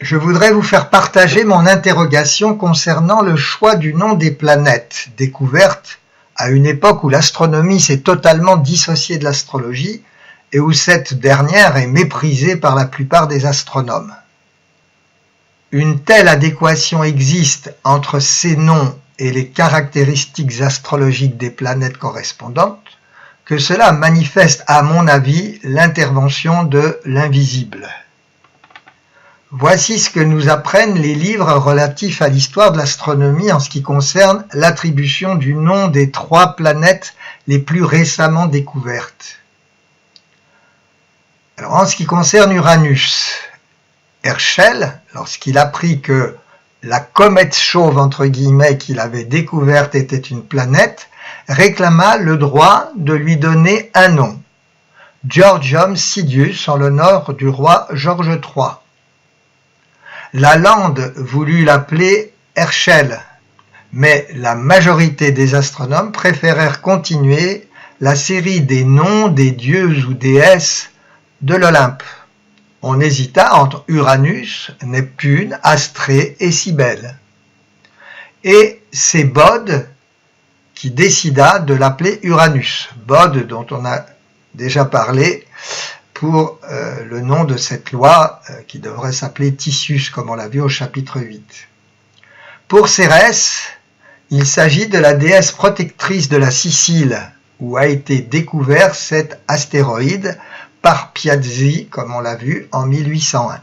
Je voudrais vous faire partager mon interrogation concernant le choix du nom des planètes découvertes à une époque où l'astronomie s'est totalement dissociée de l'astrologie et où cette dernière est méprisée par la plupart des astronomes. Une telle adéquation existe entre ces noms et les caractéristiques astrologiques des planètes correspondantes que cela manifeste, à mon avis, l'intervention de l'invisible. Voici ce que nous apprennent les livres relatifs à l'histoire de l'astronomie en ce qui concerne l'attribution du nom des 3 planètes les plus récemment découvertes. Alors, en ce qui concerne Uranus, Herschel, lorsqu'il apprit que la comète chauve entre guillemets qu'il avait découverte était une planète, réclama le droit de lui donner un nom, Georgium Sidious, en l'honneur du roi George III. Lalande voulut l'appeler Herschel, mais la majorité des astronomes préférèrent continuer la série des noms des dieux ou déesses de l'Olympe. On hésita entre Uranus, Neptune, Astrée et Cybèle. Et c'est Bode qui décida de l'appeler Uranus. Bode, dont on a déjà parlé pour le nom de cette loi qui devrait s'appeler Titius, comme on l'a vu au chapitre 8. Pour Cérès, il s'agit de la déesse protectrice de la Sicile, où a été découvert cet astéroïde par Piazzi, comme on l'a vu, en 1801.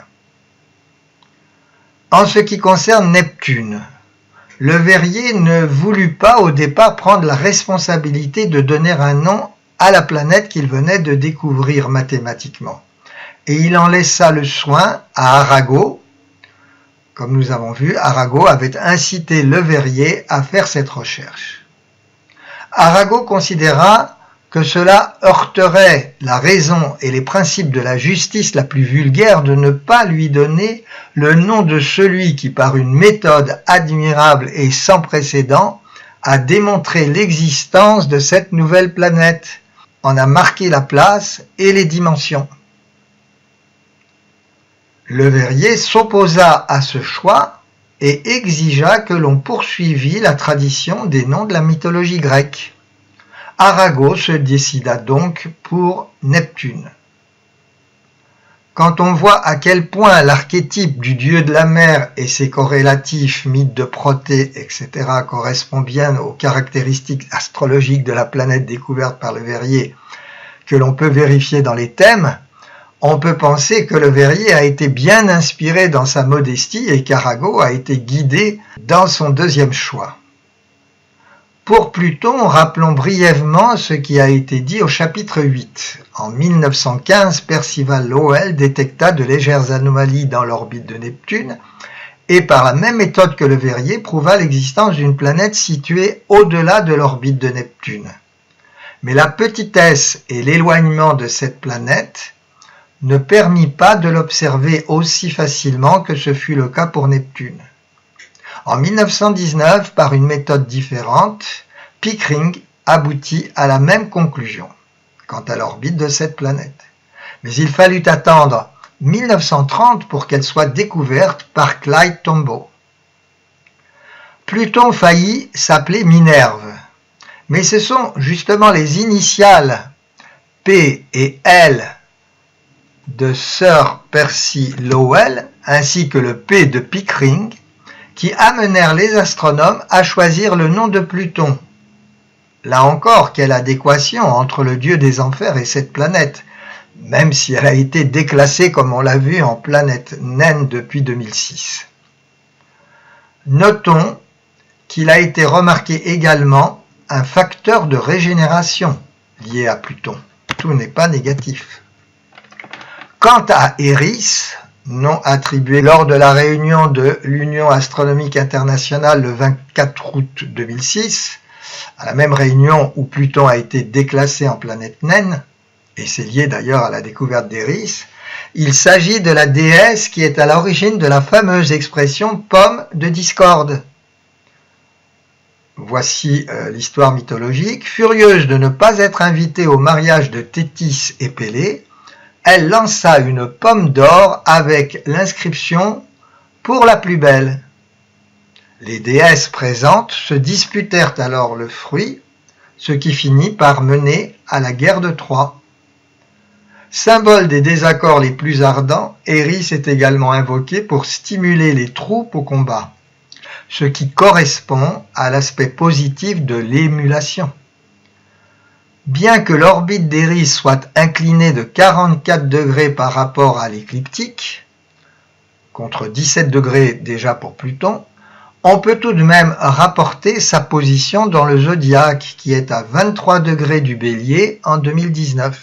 En ce qui concerne Neptune, Le Verrier ne voulut pas au départ prendre la responsabilité de donner un nom à la planète qu'il venait de découvrir mathématiquement. Et il en laissa le soin à Arago. Comme nous avons vu, Arago avait incité Le Verrier à faire cette recherche. Arago considéra que cela heurterait la raison et les principes de la justice la plus vulgaire de ne pas lui donner le nom de celui qui, par une méthode admirable et sans précédent, a démontré l'existence de cette nouvelle planète, en a marqué la place et les dimensions. Le Verrier s'opposa à ce choix et exigea que l'on poursuivît la tradition des noms de la mythologie grecque. Arago se décida donc pour Neptune. Quand on voit à quel point l'archétype du dieu de la mer et ses corrélatifs, mythes de Protée, etc., correspond bien aux caractéristiques astrologiques de la planète découverte par Le Verrier, que l'on peut vérifier dans les thèmes, on peut penser que Le Verrier a été bien inspiré dans sa modestie et qu'Arago a été guidé dans son deuxième choix. Pour Pluton, rappelons brièvement ce qui a été dit au chapitre 8. En 1915, Percival Lowell détecta de légères anomalies dans l'orbite de Neptune et par la même méthode que Le Verrier prouva l'existence d'une planète située au-delà de l'orbite de Neptune. Mais la petitesse et l'éloignement de cette planète ne permit pas de l'observer aussi facilement que ce fut le cas pour Neptune. En 1919, par une méthode différente, Pickering aboutit à la même conclusion quant à l'orbite de cette planète. Mais il fallut attendre 1930 pour qu'elle soit découverte par Clyde Tombaugh. Pluton faillit s'appeler Minerve, mais ce sont justement les initiales P et L de Sir Percy Lowell ainsi que le P de Pickering qui amenèrent les astronomes à choisir le nom de Pluton. Là encore, quelle adéquation entre le dieu des enfers et cette planète, même si elle a été déclassée, comme on l'a vu, en planète naine depuis 2006. Notons qu'il a été remarqué également un facteur de régénération lié à Pluton. Tout n'est pas négatif. Quant à Eris, nom attribué lors de la réunion de l'Union astronomique internationale le 24 août 2006, à la même réunion où Pluton a été déclassé en planète naine, et c'est lié d'ailleurs à la découverte d'Eris, il s'agit de la déesse qui est à l'origine de la fameuse expression « pomme de discorde ». Voici l'histoire mythologique. Furieuse de ne pas être invitée au mariage de Thétis et Pélée, elle lança une pomme d'or avec l'inscription pour la plus belle. Les déesses présentes se disputèrent alors le fruit, ce qui finit par mener à la guerre de Troie. Symbole des désaccords les plus ardents, Éris est également invoqué pour stimuler les troupes au combat, ce qui correspond à l'aspect positif de l'émulation. Bien que l'orbite d'Éris soit inclinée de 44 degrés par rapport à l'écliptique, contre 17 degrés déjà pour Pluton, on peut tout de même rapporter sa position dans le zodiaque qui est à 23 degrés du Bélier en 2019.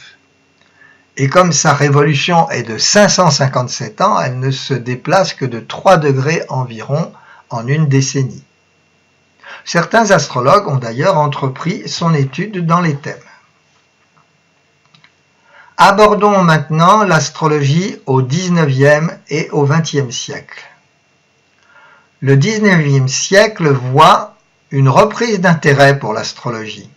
Et comme sa révolution est de 557 ans, elle ne se déplace que de 3 degrés environ en une décennie. Certains astrologues ont d'ailleurs entrepris son étude dans les thèmes. Abordons maintenant l'astrologie au XIXe et au XXe siècle. Le XIXe siècle voit une reprise d'intérêt pour l'astrologie.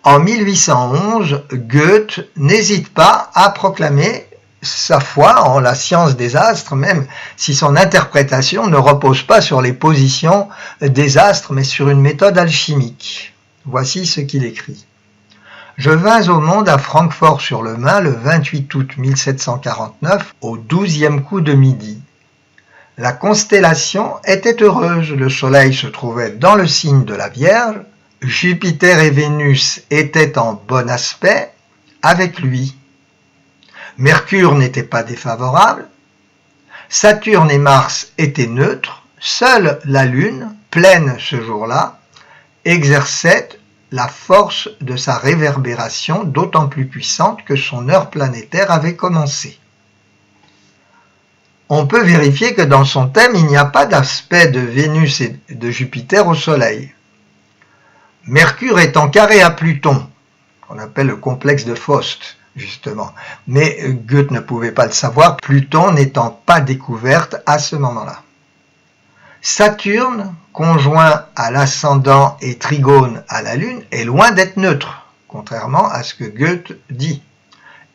En 1811, Goethe n'hésite pas à proclamer sa foi en la science des astres, même si son interprétation ne repose pas sur les positions des astres, mais sur une méthode alchimique. Voici ce qu'il écrit. « Je vins au monde à Francfort-sur-le-Main le 28 août 1749 au 12e coup de midi. La constellation était heureuse, le soleil se trouvait dans le signe de la Vierge, Jupiter et Vénus étaient en bon aspect avec lui. Mercure n'était pas défavorable, Saturne et Mars étaient neutres, seule la Lune, pleine ce jour-là, exerçait la force de sa réverbération d'autant plus puissante que son heure planétaire avait commencé. On peut vérifier que dans son thème, il n'y a pas d'aspect de Vénus et de Jupiter au Soleil. Mercure est en carré à Pluton, qu'on appelle le complexe de Faust, justement. Mais Goethe ne pouvait pas le savoir, Pluton n'étant pas découverte à ce moment-là. Saturne, conjoint à l'ascendant et trigone à la Lune, est loin d'être neutre, contrairement à ce que Goethe dit.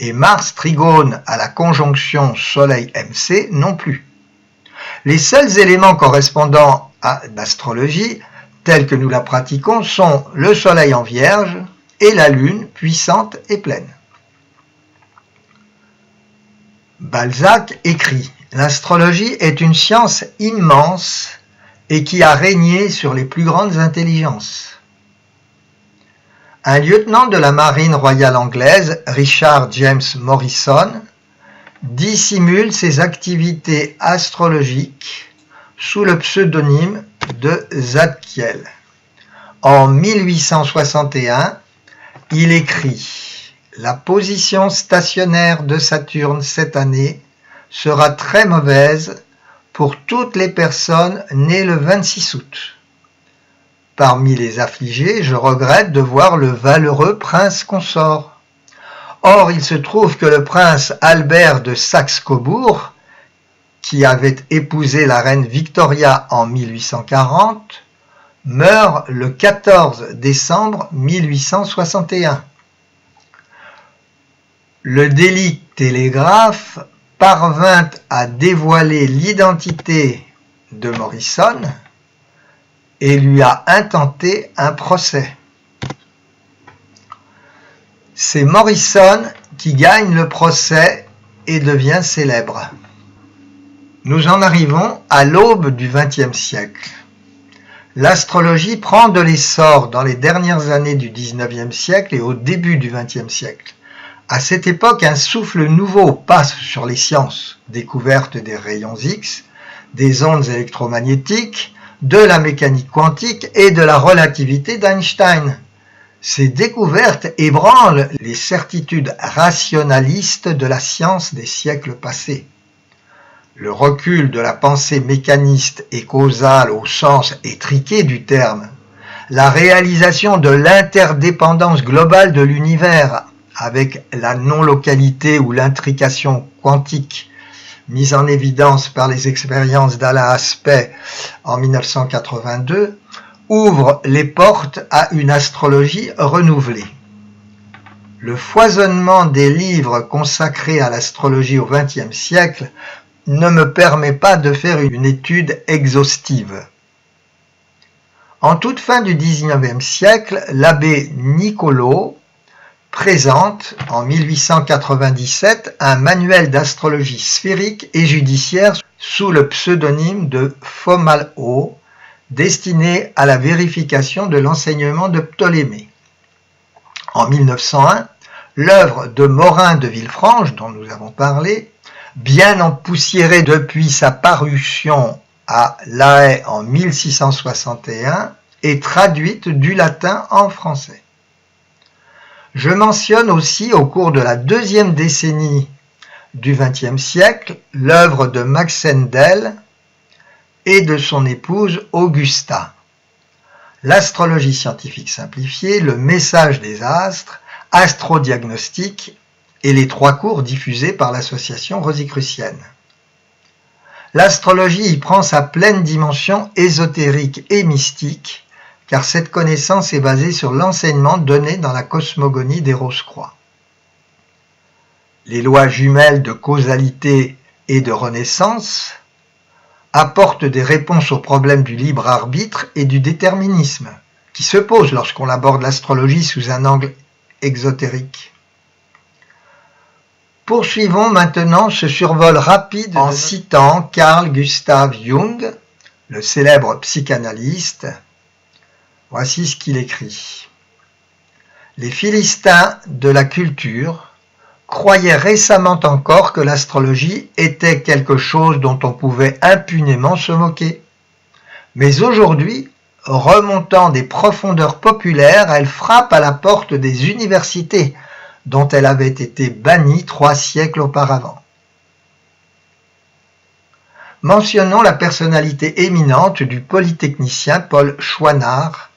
Et Mars trigone à la conjonction Soleil-MC non plus. Les seuls éléments correspondant à l'astrologie, telle que nous la pratiquons, sont le Soleil en Vierge et la Lune puissante et pleine. Balzac écrit « L'astrologie est une science immense et qui a régné sur les plus grandes intelligences. » Un lieutenant de la marine royale anglaise, Richard James Morrison, dissimule ses activités astrologiques sous le pseudonyme de Zadkiel. En 1861, il écrit « La position stationnaire de Saturne cette année sera très mauvaise pour toutes les personnes nées le 26 août. Parmi les affligés, je regrette de voir le valeureux prince consort. Or, il se trouve que le prince Albert de Saxe-Cobourg, qui avait épousé la reine Victoria en 1840, meurt le 14 décembre 1861. Le Daily Telegraph parvint à dévoiler l'identité de Morrison et lui a intenté un procès. C'est Morrison qui gagne le procès et devient célèbre. Nous en arrivons à l'aube du XXe siècle. L'astrologie prend de l'essor dans les dernières années du XIXe siècle et au début du XXe siècle. À cette époque, un souffle nouveau passe sur les sciences, découverte des rayons X, des ondes électromagnétiques, de la mécanique quantique et de la relativité d'Einstein. Ces découvertes ébranlent les certitudes rationalistes de la science des siècles passés. Le recul de la pensée mécaniste et causale au sens étriqué du terme, la réalisation de l'interdépendance globale de l'univers avec la non-localité ou l'intrication quantique mise en évidence par les expériences d'Alain Aspect en 1982, ouvre les portes à une astrologie renouvelée. Le foisonnement des livres consacrés à l'astrologie au XXe siècle ne me permet pas de faire une étude exhaustive. En toute fin du XIXe siècle, l'abbé Niccolò présente en 1897 un manuel d'astrologie sphérique et judiciaire sous le pseudonyme de Fomalhaut, destiné à la vérification de l'enseignement de Ptolémée. En 1901, l'œuvre de Morin de Villefranche, dont nous avons parlé, bien empoussiérée depuis sa parution à La Haye en 1661, est traduite du latin en français. Je mentionne aussi au cours de la deuxième décennie du XXe siècle l'œuvre de Max Sendel et de son épouse Augusta. L'astrologie scientifique simplifiée, le message des astres, astrodiagnostic et les 3 cours diffusés par l'association Rosicrucienne. L'astrologie y prend sa pleine dimension ésotérique et mystique, car cette connaissance est basée sur l'enseignement donné dans la cosmogonie des Rose-Croix. Les lois jumelles de causalité et de renaissance apportent des réponses aux problèmes du libre arbitre et du déterminisme, qui se posent lorsqu'on aborde l'astrologie sous un angle exotérique. Poursuivons maintenant ce survol rapide en citant Carl Gustav Jung, le célèbre psychanalyste. Voici ce qu'il écrit. Les Philistins de la culture croyaient récemment encore que l'astrologie était quelque chose dont on pouvait impunément se moquer. Mais aujourd'hui, remontant des profondeurs populaires, elle frappe à la porte des universités, dont elle avait été bannie 3 siècles auparavant. Mentionnons la personnalité éminente du polytechnicien Paul Chouinard,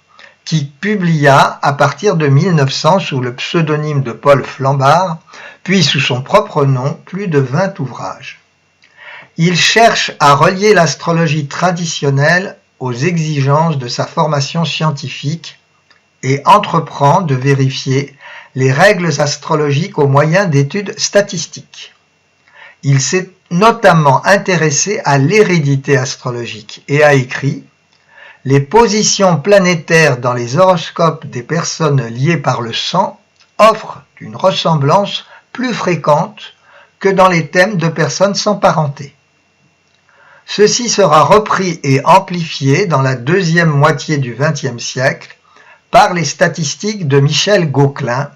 qui publia à partir de 1900 sous le pseudonyme de Paul Flambard, puis sous son propre nom, plus de 20 ouvrages. Il cherche à relier l'astrologie traditionnelle aux exigences de sa formation scientifique et entreprend de vérifier les règles astrologiques au moyen d'études statistiques. Il s'est notamment intéressé à l'hérédité astrologique et a écrit « Les positions planétaires dans les horoscopes des personnes liées par le sang offrent une ressemblance plus fréquente que dans les thèmes de personnes sans parenté. » Ceci sera repris et amplifié dans la deuxième moitié du XXe siècle par les statistiques de Michel Gauquelin,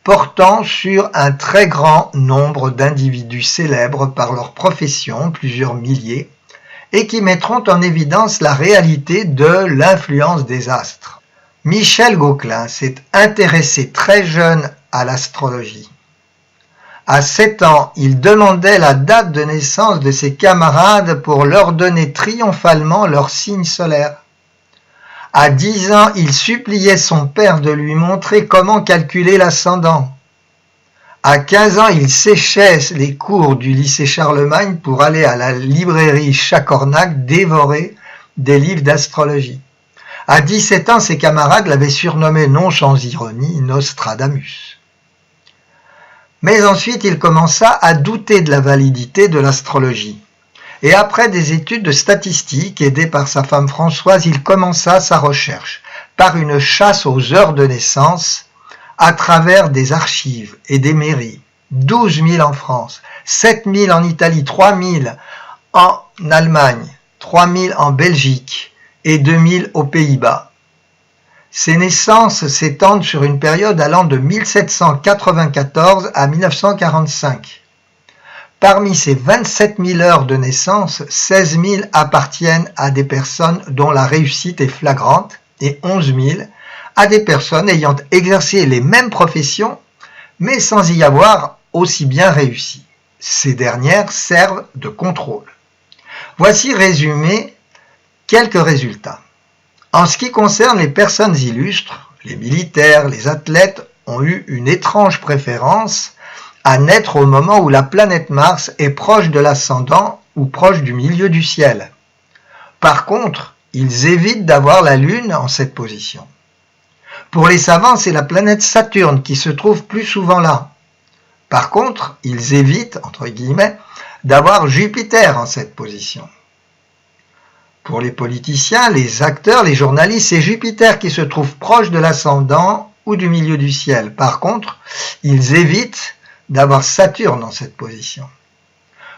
portant sur un très grand nombre d'individus célèbres par leur profession, plusieurs milliers, et qui mettront en évidence la réalité de l'influence des astres. Michel Gauquelin s'est intéressé très jeune à l'astrologie. À 7 ans, il demandait la date de naissance de ses camarades pour leur donner triomphalement leur signe solaire. À 10 ans, il suppliait son père de lui montrer comment calculer l'ascendant. À 15 ans, il séchait les cours du lycée Charlemagne pour aller à la librairie Chacornac dévorer des livres d'astrologie. À 17 ans, ses camarades l'avaient surnommé, non sans ironie, Nostradamus. Mais ensuite, il commença à douter de la validité de l'astrologie. Et après des études de statistiques, aidé par sa femme Françoise, il commença sa recherche par une chasse aux heures de naissance à travers des archives et des mairies. 12 000 en France, 7 000 en Italie, 3 000 en Allemagne, 3 000 en Belgique et 2 000 aux Pays-Bas. Ces naissances s'étendent sur une période allant de 1794 à 1945. Parmi ces 27 000 heures de naissance, 16 000 appartiennent à des personnes dont la réussite est flagrante et 11 000 à des personnes ayant exercé les mêmes professions mais sans y avoir aussi bien réussi. Ces dernières servent de contrôle. Voici résumés quelques résultats. En ce qui concerne les personnes illustres, les militaires, les athlètes ont eu une étrange préférence à naître au moment où la planète Mars est proche de l'ascendant ou proche du milieu du ciel. Par contre, ils évitent d'avoir la Lune en cette position. Pour les savants, c'est la planète Saturne qui se trouve plus souvent là. Par contre, ils évitent, entre guillemets, d'avoir Jupiter en cette position. Pour les politiciens, les acteurs, les journalistes, c'est Jupiter qui se trouve proche de l'ascendant ou du milieu du ciel. Par contre, ils évitent d'avoir Saturne en cette position.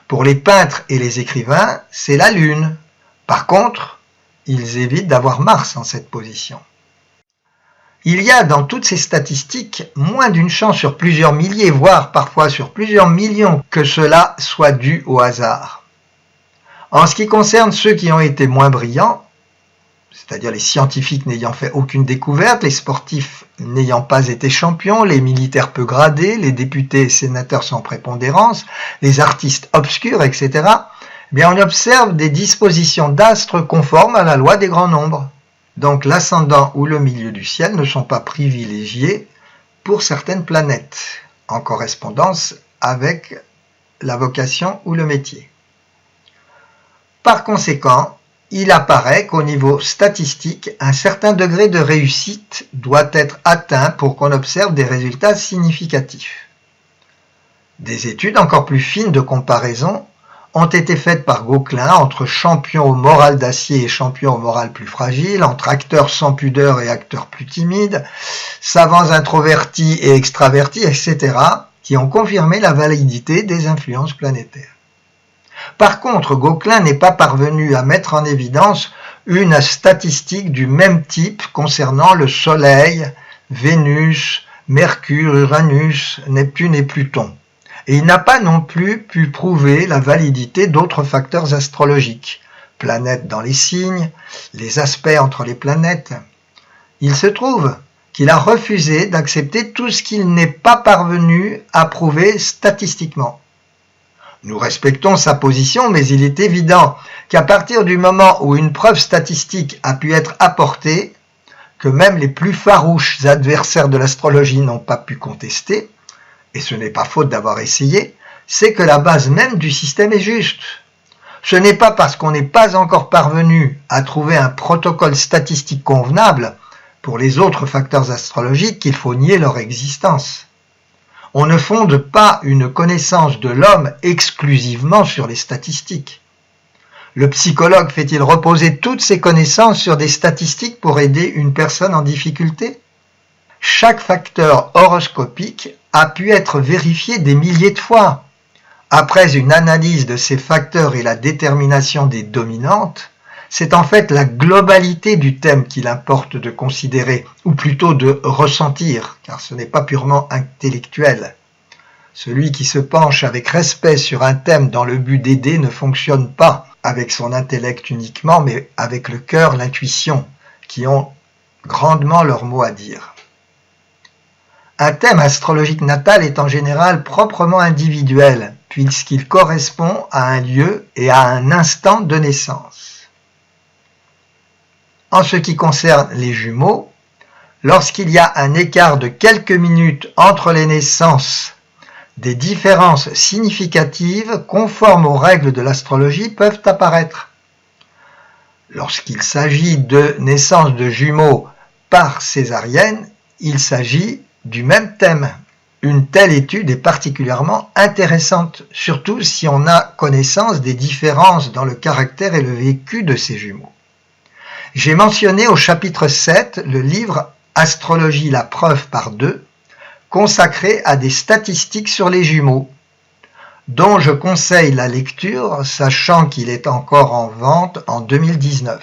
Pour les peintres et les écrivains, c'est la Lune. Par contre, ils évitent d'avoir Mars en cette position. Il y a dans toutes ces statistiques moins d'une chance sur plusieurs milliers, voire parfois sur plusieurs millions, que cela soit dû au hasard. En ce qui concerne ceux qui ont été moins brillants, c'est-à-dire les scientifiques n'ayant fait aucune découverte, les sportifs n'ayant pas été champions, les militaires peu gradés, les députés et sénateurs sans prépondérance, les artistes obscurs, etc., bien on observe des dispositions d'astres conformes à la loi des grands nombres. Donc l'ascendant ou le milieu du ciel ne sont pas privilégiés pour certaines planètes, en correspondance avec la vocation ou le métier. Par conséquent, il apparaît qu'au niveau statistique, un certain degré de réussite doit être atteint pour qu'on observe des résultats significatifs. Des études encore plus fines de comparaison ont été faites par Gauquelin entre champions au moral d'acier et champions au moral plus fragile, entre acteurs sans pudeur et acteurs plus timides, savants introvertis et extravertis, etc., qui ont confirmé la validité des influences planétaires. Par contre, Gauquelin n'est pas parvenu à mettre en évidence une statistique du même type concernant le Soleil, Vénus, Mercure, Uranus, Neptune et Pluton. Et il n'a pas non plus pu prouver la validité d'autres facteurs astrologiques, planètes dans les signes, les aspects entre les planètes. Il se trouve qu'il a refusé d'accepter tout ce qu'il n'est pas parvenu à prouver statistiquement. Nous respectons sa position, mais il est évident qu'à partir du moment où une preuve statistique a pu être apportée, que même les plus farouches adversaires de l'astrologie n'ont pas pu contester, et ce n'est pas faute d'avoir essayé, c'est que la base même du système est juste. Ce n'est pas parce qu'on n'est pas encore parvenu à trouver un protocole statistique convenable pour les autres facteurs astrologiques qu'il faut nier leur existence. On ne fonde pas une connaissance de l'homme exclusivement sur les statistiques. Le psychologue fait-il reposer toutes ses connaissances sur des statistiques pour aider une personne en difficulté ? Chaque facteur horoscopique a pu être vérifié des milliers de fois. Après une analyse de ces facteurs et la détermination des dominantes, c'est en fait la globalité du thème qu'il importe de considérer, ou plutôt de ressentir, car ce n'est pas purement intellectuel. Celui qui se penche avec respect sur un thème dans le but d'aider ne fonctionne pas avec son intellect uniquement, mais avec le cœur, l'intuition, qui ont grandement leur mot à dire. Un thème astrologique natal est en général proprement individuel, puisqu'il correspond à un lieu et à un instant de naissance. En ce qui concerne les jumeaux, lorsqu'il y a un écart de quelques minutes entre les naissances, des différences significatives conformes aux règles de l'astrologie peuvent apparaître. Lorsqu'il s'agit de naissance de jumeaux par césarienne, il s'agit du même thème. Une telle étude est particulièrement intéressante, surtout si on a connaissance des différences dans le caractère et le vécu de ces jumeaux. J'ai mentionné au chapitre 7 le livre « Astrologie, la preuve par 2 » consacré à des statistiques sur les jumeaux, dont je conseille la lecture, sachant qu'il est encore en vente en 2019.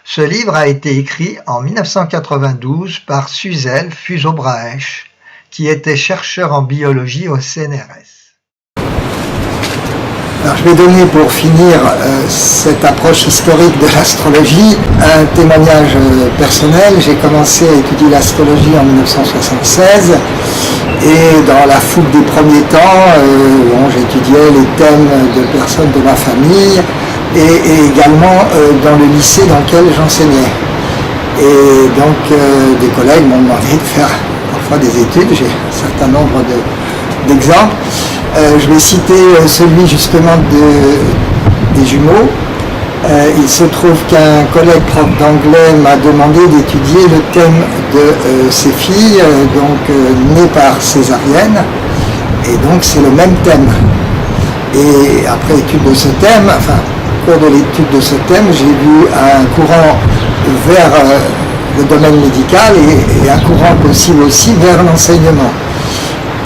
Ce livre a été écrit en 1992 par Suzel Fuso-Braech, qui était chercheur en biologie au CNRS. Alors, je vais donner pour finir cette approche historique de l'astrologie un témoignage personnel. J'ai commencé à étudier l'astrologie en 1976 et dans la foule des premiers temps, j'étudiais les thèmes de personnes de ma famille et également dans le lycée dans lequel j'enseignais. Et donc des collègues m'ont demandé de faire parfois des études, j'ai un certain nombre d'exemples. Je vais citer celui justement des jumeaux. Il se trouve qu'un collègue prof d'anglais m'a demandé d'étudier le thème de ses filles, nées par césarienne, et donc c'est le même thème. Et après étude de ce thème, au cours de l'étude de ce thème, j'ai vu un courant vers le domaine médical et un courant possible aussi vers l'enseignement.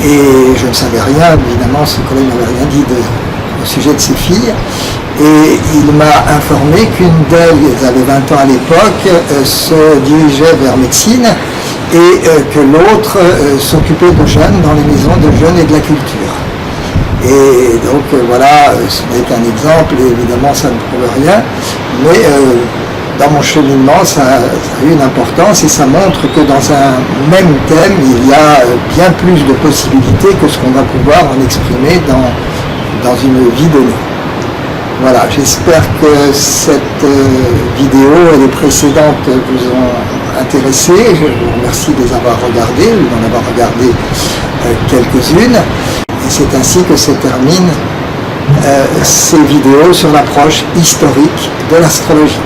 Et je ne savais rien, évidemment, ce collègue n'avait rien dit au sujet de ses filles. Et il m'a informé qu'une d'elles, elles avaient 20 ans à l'époque, se dirigeait vers médecine et que l'autre s'occupait de jeunes dans les maisons de jeunes et de la culture. Et donc voilà, ce n'est qu'un exemple, et évidemment ça ne prouve rien, mais dans mon cheminement ça a eu une importance et ça montre que dans un même thème il y a bien plus de possibilités que ce qu'on va pouvoir en exprimer dans une vie donnée. Voilà, j'espère que cette vidéo et les précédentes vous ont intéressé. Je vous remercie de les avoir regardées ou d'en avoir regardé quelques-unes. Et c'est ainsi que se terminent ces vidéos sur l'approche historique de l'astrologie.